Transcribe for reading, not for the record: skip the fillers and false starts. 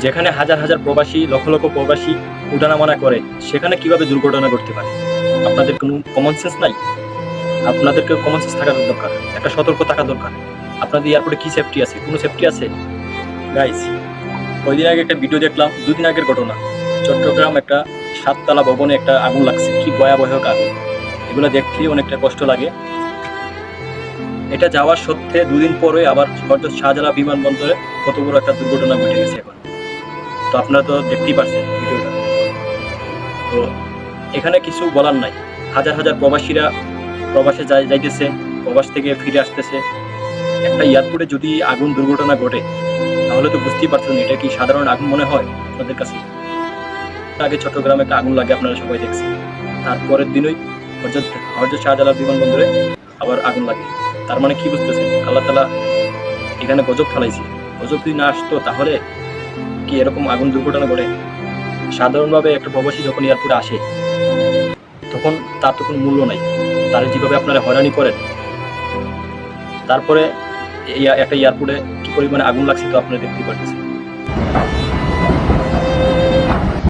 যেখানে হাজার হাজার প্রবাসী লক্ষ লক্ষ প্রবাসী উঠানামা করে, সেখানে কিভাবে দুর্ঘটনা ঘটতে পারে? আপনাদের কোনো কমন সেন্স নাই? আপনাদেরকে কমন সেন্স থাকা দরকার, একটা সতর্ক থাকা দরকার। আপনাদের এয়ারপোর্টে কি সেফটি আছে? কোনো সেফটি আছে? গাইস, কয়দিন আগে একটা ভিডিও দেখলাম, দুদিন আগের ঘটনা। চট্টগ্রাম একটা 7 তলা ভবনে একটা আগুন লাগছে, কি ভয়াবহ আগুন! এগুলো দেখলেই অনেকটা কষ্ট লাগে। এটা যাওয়ার সত্ত্বে দুদিন পরে আবার হযরত শাহজালাল বিমানবন্দরে কত বড় একটা দুর্ঘটনা ঘটে গেছে এখন। তো আপনারা তো দেখতেই পারছেন ভিডিওটা। তো এখানে কিছু বলার নাই। হাজার হাজার প্রবাসীরা প্রবাসে যাইতেছে, প্রবাস থেকে ফিরে আসতেছে। একটা এয়ারপোর্টে যদি আগুন দুর্ঘটনা ঘটে, তাহলে তো বুঝতেই পারছেন এটা কি সাধারণ আগুন মনে হয় আপনাদের কাছে? আগে চট্টগ্রামে একটা আগুন লাগে, আপনারা সবাই দেখছেন। তারপরের দিনই হযরত শাহজালাল বিমানবন্দরে আবার আগুন লাগে। তার মানে কি বুঝতেছেন? আল্লাহ তাআলা এখানে গজব ফেলাইছে। গজব যদি না আসতো তাহলে কি এরকম আগুন দুর্ঘটনা ঘটে? সাধারণভাবে একটা প্রবাসী যখন এয়ারপোর্টে আসে, তখন তার তো কোনো মূল্য নাই। তারা যেভাবে আপনারা হয়রানি করেন, তারপরে একটা এয়ারপোর্টে কি পরিমাণে আগুন লাগছে তো আপনারা দেখতেই পারতেছেন।